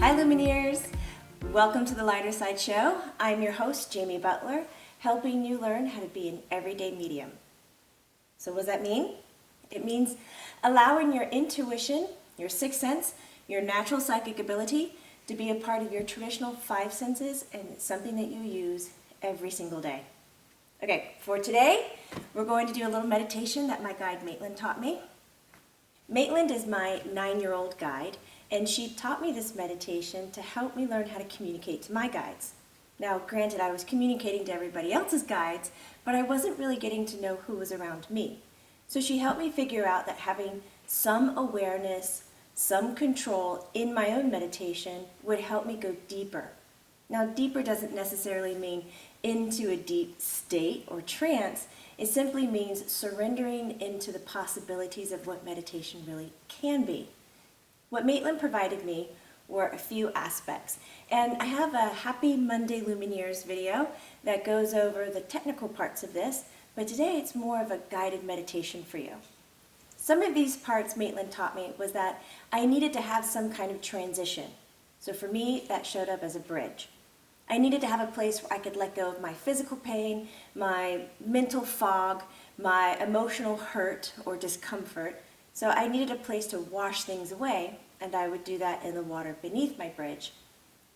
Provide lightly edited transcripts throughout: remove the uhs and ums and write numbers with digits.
Hi Lumineers! Welcome to the Lighter Side Show. I'm your host, Jamie Butler, helping you learn how to be an everyday medium. So what does that mean? It means allowing your intuition, your sixth sense, your natural psychic ability to be a part of your traditional five senses, and it's something that you use every single day. Okay, for today, we're going to do a little meditation that my guide Maitland taught me. Maitland is my 9-year-old guide, and she taught me this meditation to help me learn how to communicate to my guides. Now, granted, I was communicating to everybody else's guides, but I wasn't really getting to know who was around me. So she helped me figure out that having some awareness, some control in my own meditation would help me go deeper. Now, deeper doesn't necessarily mean into a deep state or trance. It simply means surrendering into the possibilities of what meditation really can be. What Maitland provided me were a few aspects, and I have a Happy Monday Lumineers video that goes over the technical parts of this, but today it's more of a guided meditation for you. Some of these parts Maitland taught me was that I needed to have some kind of transition. So for me, that showed up as a bridge. I needed to have a place where I could let go of my physical pain, my mental fog, my emotional hurt or discomfort. So I needed a place to wash things away, and I would do that in the water beneath my bridge.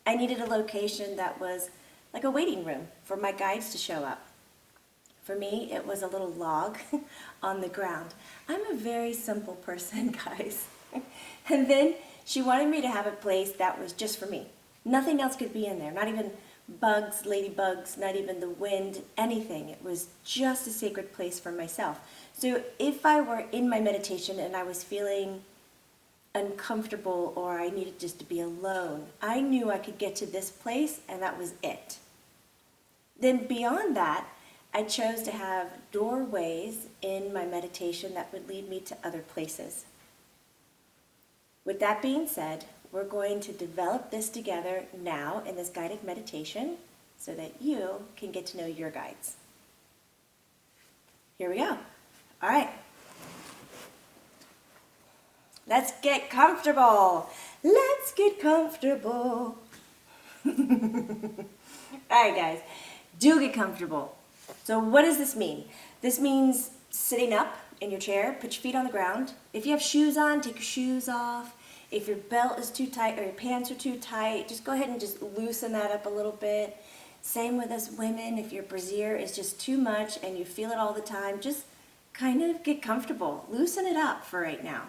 I needed a location that was like a waiting room for my guides to show up. For me, it was a little log on the ground. I'm a very simple person, guys. And then she wanted me to have a place that was just for me. Nothing else could be in there, not even bugs, ladybugs, not even the wind, anything. It was just a sacred place for myself. So if I were in my meditation and I was feeling uncomfortable or I needed just to be alone, I knew I could get to this place and that was it. Then beyond that, I chose to have doorways in my meditation that would lead me to other places. With that being said, we're going to develop this together now in this guided meditation so that you can get to know your guides. Here we go. All right. Let's get comfortable. Let's get comfortable. All right, guys. Do get comfortable. So what does this mean? This means sitting up in your chair, put your feet on the ground. If you have shoes on, take your shoes off. If your belt is too tight or your pants are too tight, just go ahead and just loosen that up a little bit. Same with us women. If your brassiere is just too much and you feel it all the time, just kind of get comfortable. Loosen it up for right now.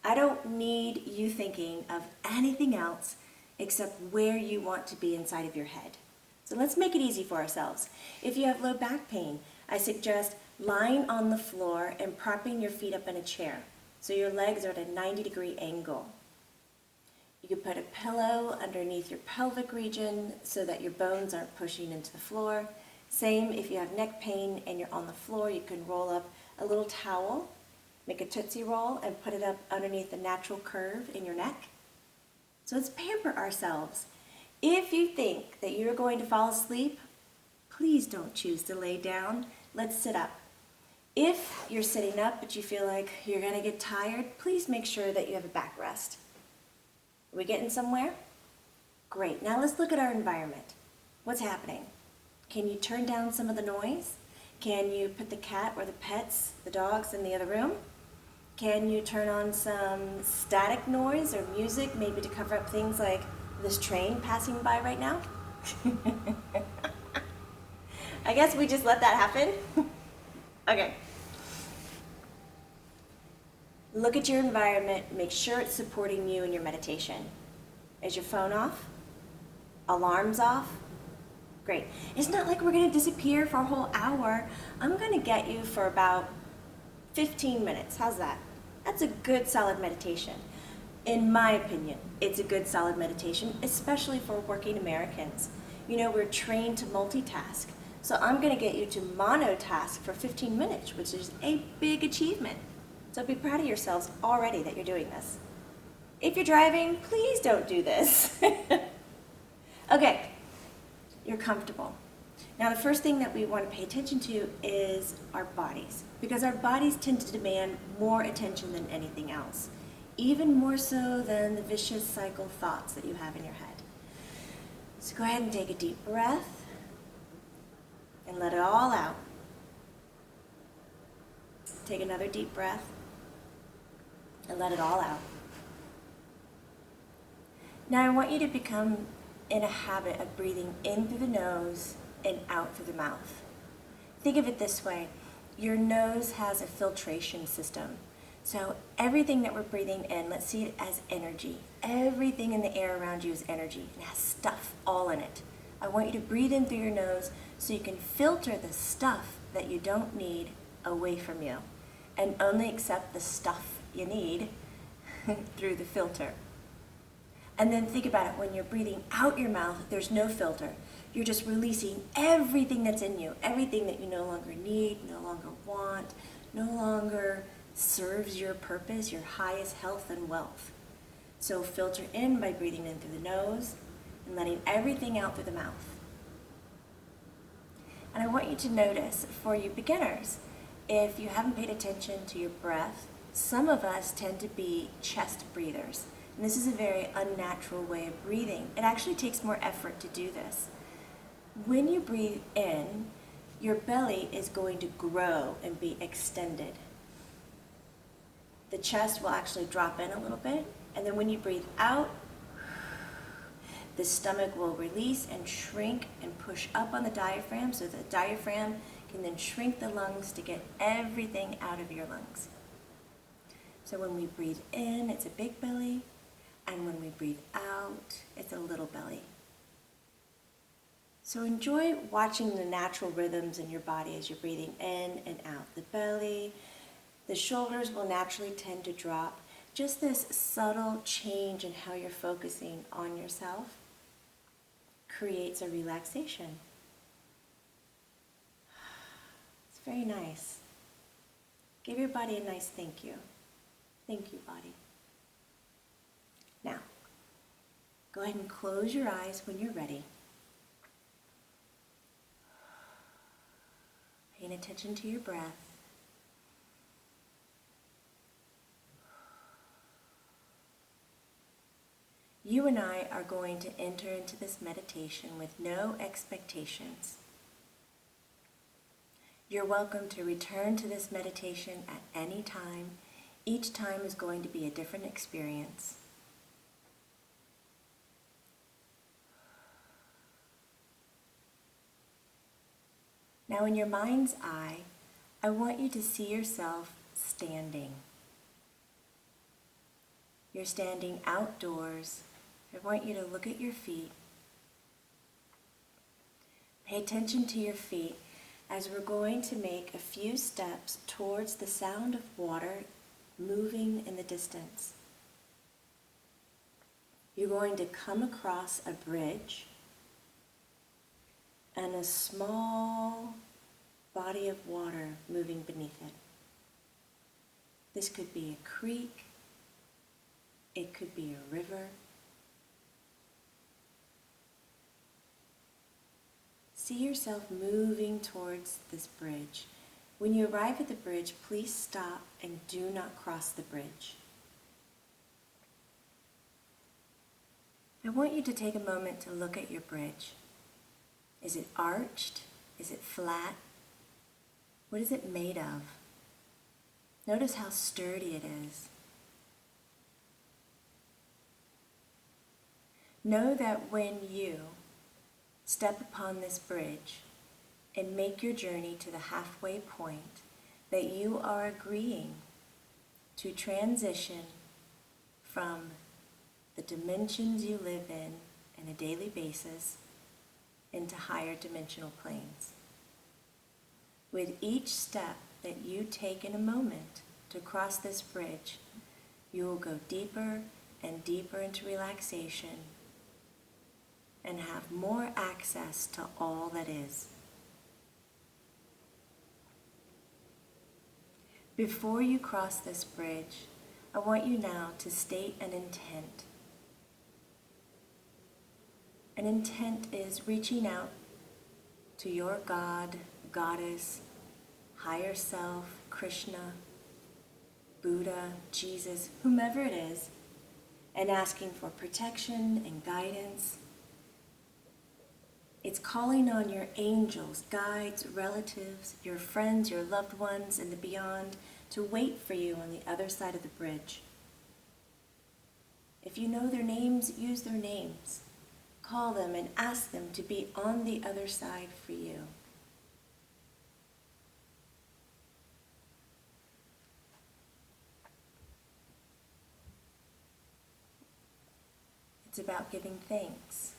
I don't need you thinking of anything else except where you want to be inside of your head. So let's make it easy for ourselves. If you have low back pain, I suggest lying on the floor and propping your feet up in a chair so your legs are at a 90-degree angle. You could put a pillow underneath your pelvic region so that your bones aren't pushing into the floor. Same if you have neck pain and you're on the floor, you can roll up a little towel, make a Tootsie Roll, and put it up underneath the natural curve in your neck. So let's pamper ourselves. If you think that you're going to fall asleep, please don't choose to lay down. Let's sit up. If you're sitting up but you feel like you're going to get tired, please make sure that you have a backrest. Are we getting somewhere? Great. Now let's look at our environment. What's happening? Can you turn down some of the noise? Can you put the cat or the pets, the dogs, in the other room? Can you turn on some static noise or music, maybe to cover up things like this train passing by right now? I guess we just let that happen. Okay. Look at your environment. Make sure it's supporting you in your meditation. Is your phone off? Alarms off? Great. It's not like we're going to disappear for a whole hour. I'm going to get you for about 15 minutes. How's that? That's a good solid meditation. In my opinion, it's a good solid meditation, especially for working Americans. You know, we're trained to multitask. So I'm going to get you to monotask for 15 minutes, which is a big achievement. So be proud of yourselves already that you're doing this. If you're driving, please don't do this. Okay, you're comfortable. Now the first thing that we want to pay attention to is our bodies, because our bodies tend to demand more attention than anything else. even more so than the vicious cycle thoughts that you have in your head. So go ahead and take a deep breath and let it all out. Take another deep breath and let it all out. Now I want you to become in a habit of breathing in through the nose and out through the mouth. Think of it this way. Your nose has a filtration system. So everything that we're breathing in, let's see it as energy. Everything in the air around you is energy. It has stuff all in it. I want you to breathe in through your nose so you can filter the stuff that you don't need away from you and only accept the stuff you need through the filter. And then think about it, when you're breathing out your mouth, there's no filter. You're just releasing everything that's in you, everything that you no longer need, no longer want, no longer serves your purpose, your highest health and wealth. So filter in by breathing in through the nose and letting everything out through the mouth. And I want you to notice, for you beginners, if you haven't paid attention to your breath, some of us tend to be chest breathers. And this is a very unnatural way of breathing. It actually takes more effort to do this. When you breathe in, your belly is going to grow and be extended. The chest will actually drop in a little bit, and then when you breathe out, the stomach will release and shrink and push up on the diaphragm, so the diaphragm can then shrink the lungs to get everything out of your lungs. So when we breathe in, it's a big belly, and when we breathe out, it's a little belly. So enjoy watching the natural rhythms in your body as you're breathing in and out. The belly, the shoulders will naturally tend to drop. Just this subtle change in how you're focusing on yourself creates a relaxation. It's very nice. Give your body a nice thank you. Thank you, body. Now, go ahead and close your eyes when you're ready. Paying attention to your breath. You and I are going to enter into this meditation with no expectations. You're welcome to return to this meditation at any time. Each time is going to be a different experience. Now in your mind's eye, I want you to see yourself standing. You're standing outdoors. I want you to look at your feet. Pay attention to your feet as we're going to make a few steps towards the sound of water moving in the distance. You're going to come across a bridge and a small body of water moving beneath it. This could be a creek, it could be a river. See yourself moving towards this bridge. When you arrive at the bridge, please stop and do not cross the bridge. I want you to take a moment to look at your bridge. Is it arched? Is it flat? What is it made of? Notice how sturdy it is. Know that when you step upon this bridge and make your journey to the halfway point, that you are agreeing to transition from the dimensions you live in on a daily basis into higher dimensional planes. With each step that you take in a moment to cross this bridge, you will go deeper and deeper into relaxation and have more access to all that is. Before you cross this bridge, I want you now to state an intent. An intent is reaching out to your God, Goddess, higher self, Krishna, Buddha, Jesus, whomever it is, and asking for protection and guidance. It's calling on your angels, guides, relatives, your friends, your loved ones, and the beyond to wait for you on the other side of the bridge. If you know their names, use their names. Call them and ask them to be on the other side for you. It's about giving thanks.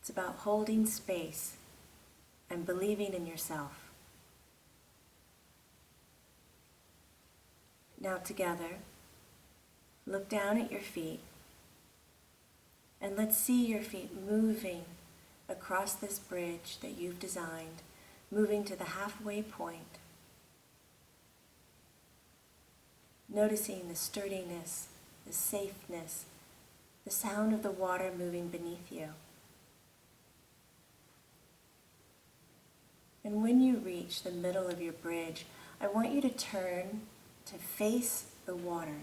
It's about holding space and believing in yourself. Now together, look down at your feet and let's see your feet moving across this bridge that you've designed, moving to the halfway point. Noticing the sturdiness, the safeness, the sound of the water moving beneath you. And when you reach the middle of your bridge, I want you to turn to face the water.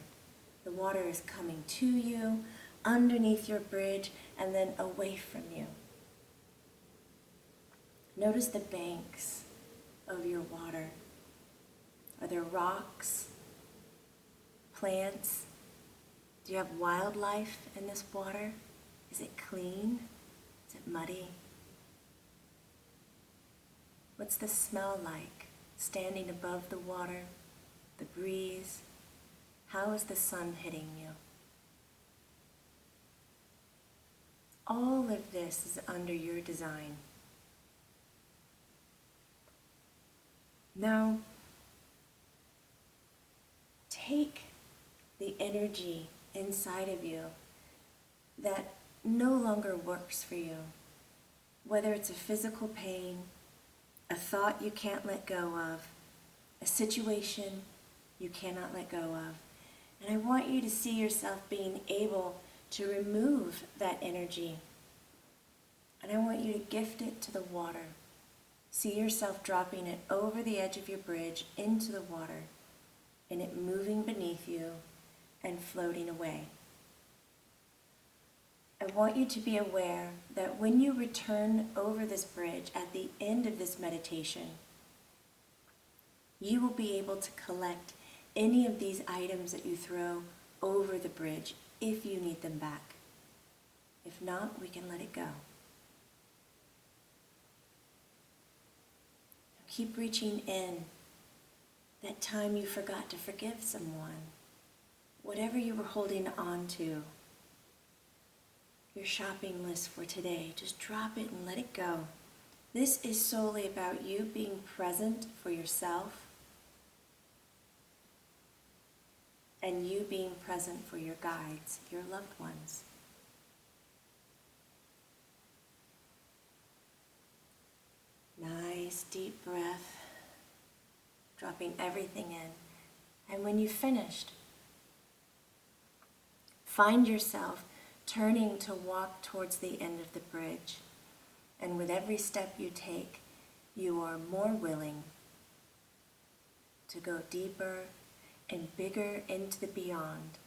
The water is coming to you, underneath your bridge, and then away from you. Notice the banks of your water. Are there rocks, plants? Do you have wildlife in this water? Is it clean? Is it muddy? What's the smell like standing above the water, the breeze? How is the sun hitting you? All of this is under your design. Now, take the energy inside of you that no longer works for you, whether it's a physical pain, a thought you can't let go of, a situation you cannot let go of. And I want you to see yourself being able to remove that energy. And I want you to gift it to the water. See yourself dropping it over the edge of your bridge into the water, and it moving beneath you and floating away. I want you to be aware that when you return over this bridge at the end of this meditation, you will be able to collect any of these items that you throw over the bridge if you need them back. If not, we can let it go. Keep reaching in. That time you forgot to forgive someone, whatever you were holding on to, your shopping list for today, just drop it and let it go. This is solely about you being present for yourself and you being present for your guides, your loved ones. Nice deep breath, dropping everything in. And when you've finished, find yourself turning to walk towards the end of the bridge. And with every step you take, you are more willing to go deeper and bigger into the beyond.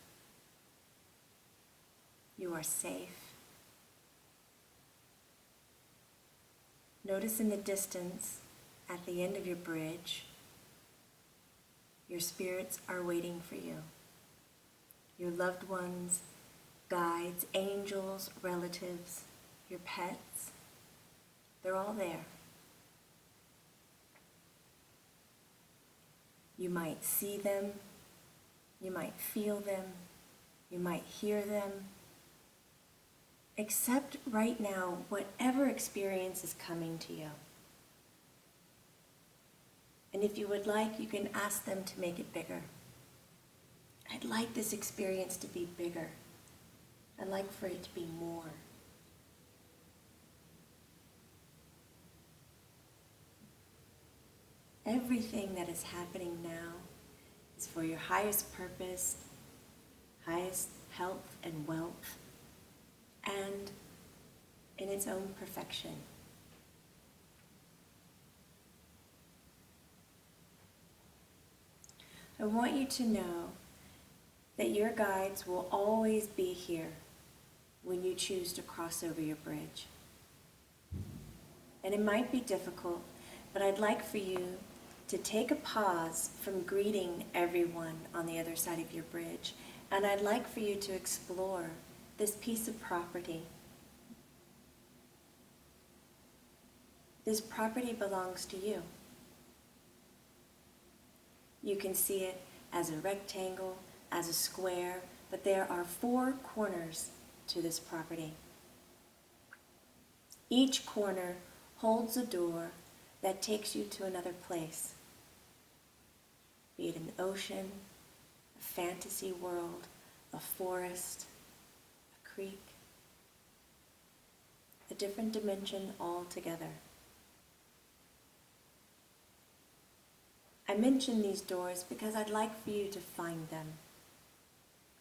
You are safe. Notice in the distance, at the end of your bridge, your spirits are waiting for you. Your loved ones, guides, angels, relatives, your pets, they're all there. You might see them, you might feel them, you might hear them. Accept right now whatever experience is coming to you. And if you would like, you can ask them to make it bigger. I'd like this experience to be bigger. I'd like for it to be more. Everything that is happening now is for your highest purpose, highest health and wealth, and in its own perfection. I want you to know that your guides will always be here when you choose to cross over your bridge. And it might be difficult, but I'd like for you to take a pause from greeting everyone on the other side of your bridge, and I'd like for you to explore this piece of property. This property belongs to you. You can see it as a rectangle, as a square, but there are 4 corners to this property. Each corner holds a door that takes you to another place, be it an ocean, a fantasy world, a forest, a creek, a different dimension altogether. I mention these doors because I'd like for you to find them.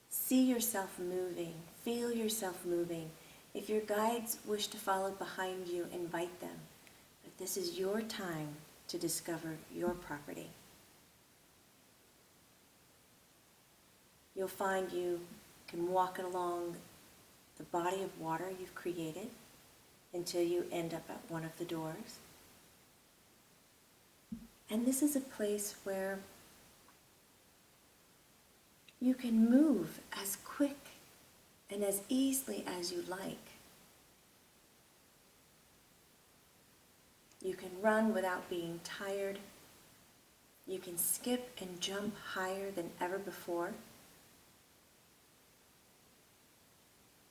See yourself moving, feel yourself moving. If your guides wish to follow behind you, invite them. But this is your time to discover your property. You'll find you can walk along the body of water you've created until you end up at one of the doors. And this is a place where you can move as quick and as easily as you like. You can run without being tired. You can skip and jump higher than ever before.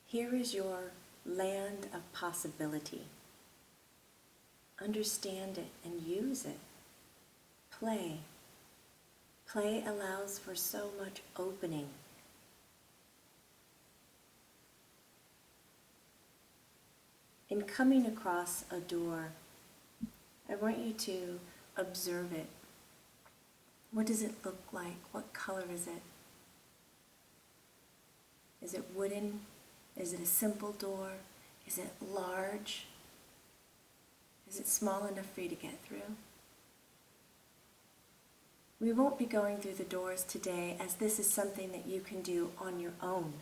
Here is your land of possibility. Understand it and use it. Play. Play allows for so much opening. In coming across a door, I want you to observe it. What does it look like? What color is it? Is it wooden? Is it a simple door? Is it large? Is it small enough for you to get through? We won't be going through the doors today, as this is something that you can do on your own.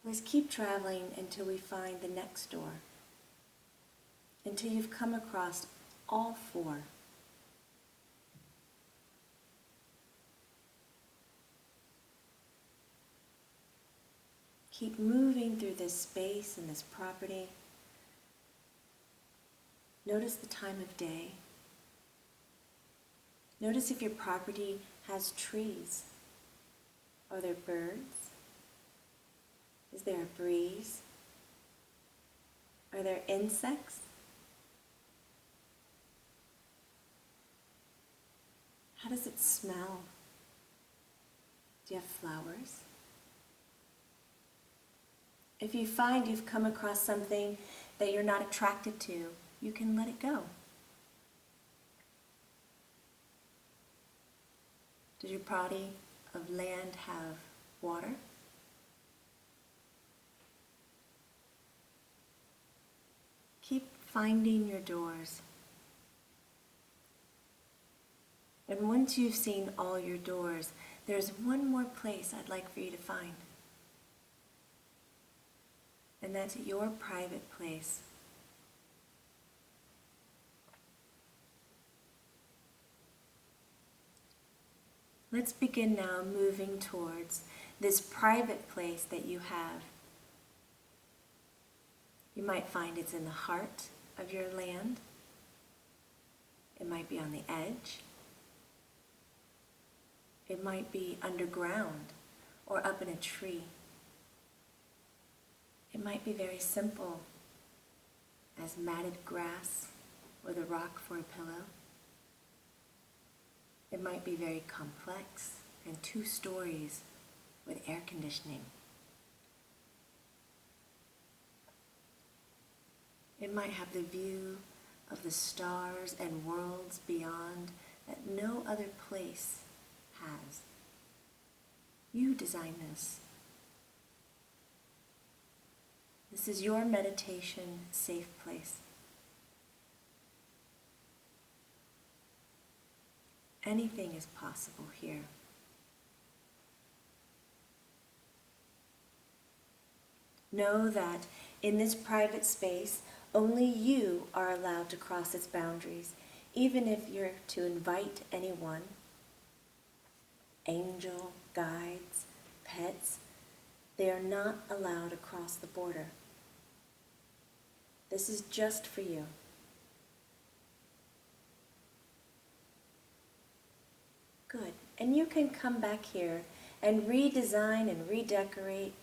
Let's keep traveling until we find the next door, until you've come across all 4. Keep moving through this space and this property. Notice the time of day. Notice if your property has trees. Are there birds? Is there a breeze? Are there insects? How does it smell? Do you have flowers? If you find you've come across something that you're not attracted to, you can let it go. Does your body of land have water? Keep finding your doors. And once you've seen all your doors, there's one more place I'd like for you to find. And that's your private place. Let's begin now moving towards this private place that you have. You might find it's in the heart of your land. It might be on the edge. It might be underground or up in a tree. It might be very simple, as matted grass with a rock for a pillow. It might be very complex and 2 stories with air conditioning. It might have the view of the stars and worlds beyond that no other place has. You design this. This is your meditation safe place. anything is possible here. Know that in this private space, only you are allowed to cross its boundaries, even if you're to invite anyone, angel, guides, pets, they are not allowed across the border. This is just for you. Good. And you can come back here and redesign and redecorate.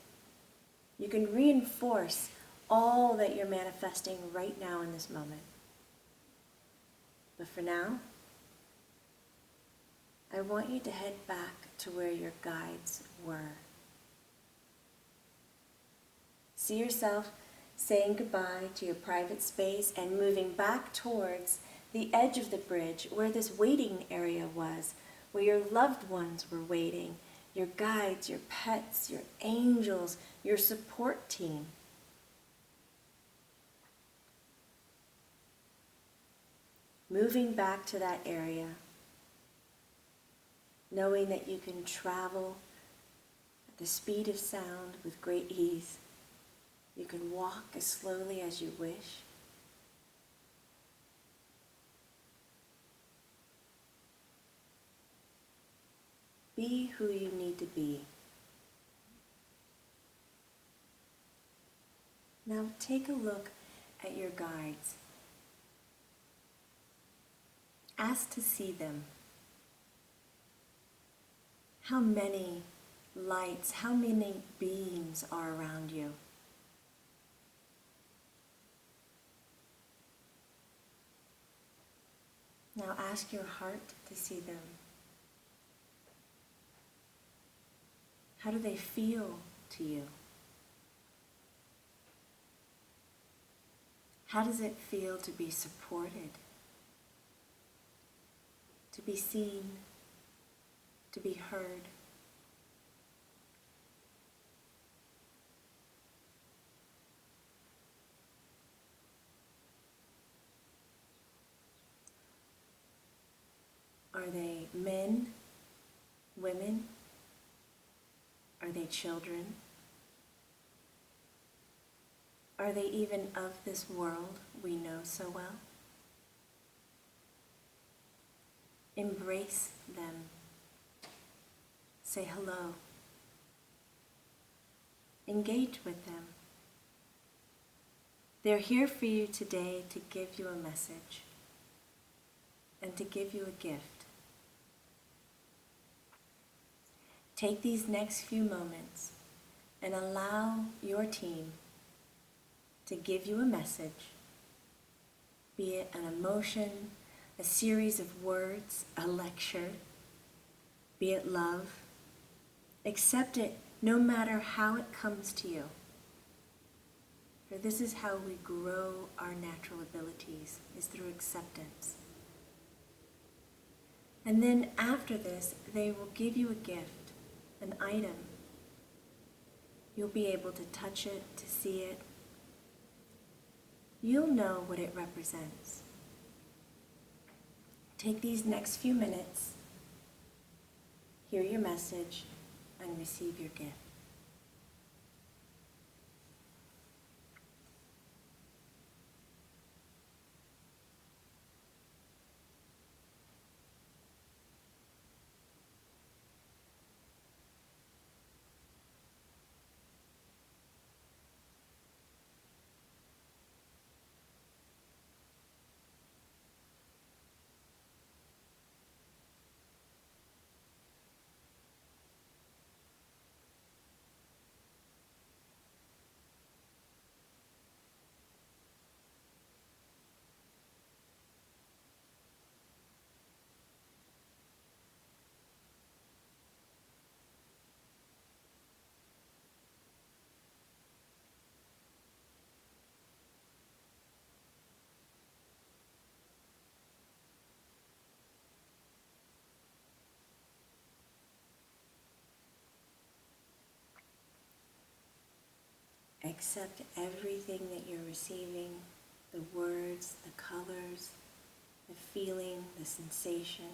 You can reinforce all that you're manifesting right now in this moment. But for now, I want you to head back to where your guides were. See yourself saying goodbye to your private space and moving back towards the edge of the bridge where this waiting area was, where your loved ones were waiting, your guides, your pets, your angels, your support team. Moving back to that area, knowing that you can travel at the speed of sound with great ease. You can walk as slowly as you wish. Be who you need to be. Now take a look at your guides. Ask to see them. How many lights, how many beams are around you? Now ask your heart to see them. How do they feel to you? How does it feel to be supported? To be seen? To be heard? Are they men, women? Are they children? Are they even of this world we know so well? Embrace them. Say hello. Engage with them. They're here for you today to give you a message and to give you a gift. Take these next few moments and allow your team to give you a message, be it an emotion, a series of words, a lecture, be it love. Accept it no matter how it comes to you. For this is how we grow our natural abilities, is through acceptance. And then after this, they will give you a gift. An item. You'll be able to touch it, to see it. You'll know what it represents. Take these next few minutes, hear your message, and receive your gift. Accept everything that you're receiving, the words, the colors, the feeling, the sensation.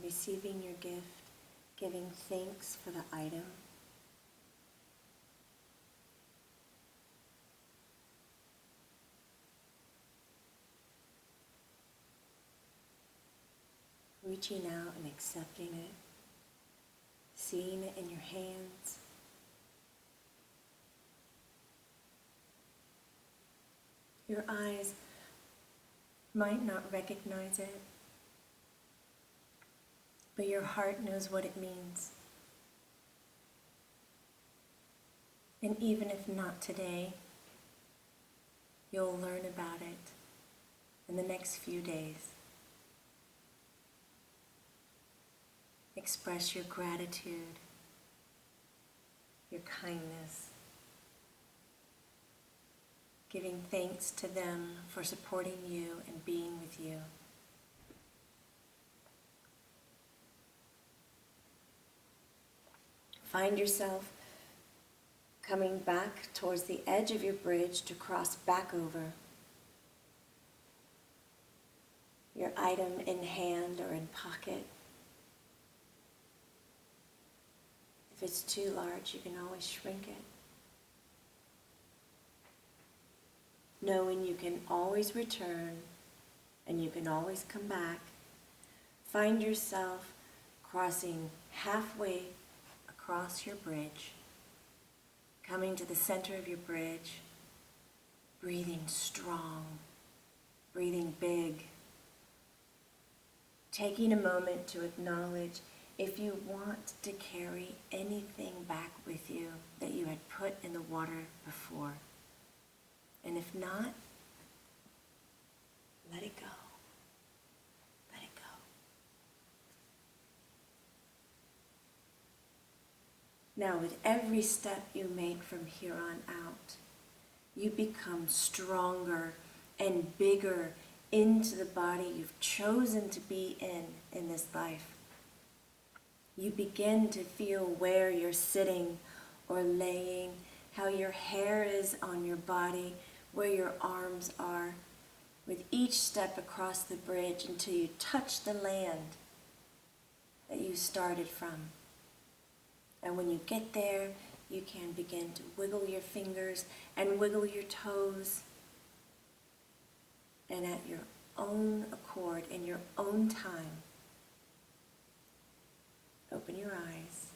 receiving your gift, giving thanks for the item. Reaching out and accepting it, seeing it in your hands. Your eyes might not recognize it, but your heart knows what it means. And even if not today, you'll learn about it in the next few days. Express your gratitude, your kindness, giving thanks to them for supporting you and being with you. Find yourself coming back towards the edge of your bridge to cross back over. Your item in hand or in pocket. If it's too large, you can always shrink it. Knowing you can always return and you can always come back, find yourself crossing halfway across your bridge, coming to the center of your bridge, breathing strong, breathing big, taking a moment to acknowledge if you want to carry anything back with you that you had put in the water before. And if not, let it go. Let it go. Now, with every step you make from here on out, you become stronger and bigger into the body you've chosen to be in this life. You begin to feel where you're sitting or laying, how your hair is on your body, where your arms are, with each step across the bridge until you touch the land that you started from. And when you get there, you can begin to wiggle your fingers and wiggle your toes. And at your own accord, in your own time, open your eyes.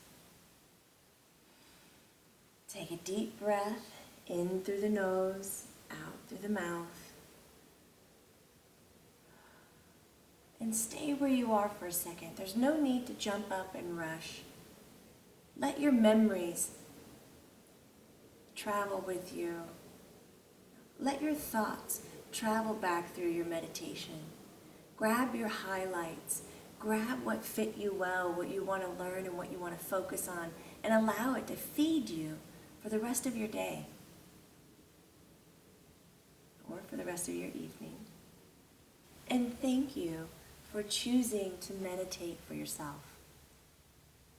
Take a deep breath in through the nose, out through the mouth. And stay where you are for a second. There's no need to jump up and rush. Let your memories travel with you. Let your thoughts travel back through your meditation. Grab your highlights. Grab what fit you well, what you want to learn and what you want to focus on, and allow it to feed you for the rest of your day or for the rest of your evening. And thank you for choosing to meditate for yourself.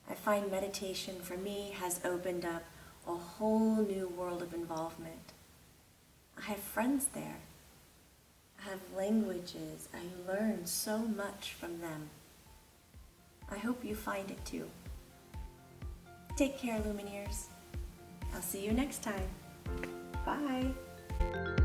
I find meditation for me has opened up a whole new world of involvement. I have friends there. I have languages. I learn so much from them. I hope you find it too. Take care, Lumineers. I'll see you next time. Bye.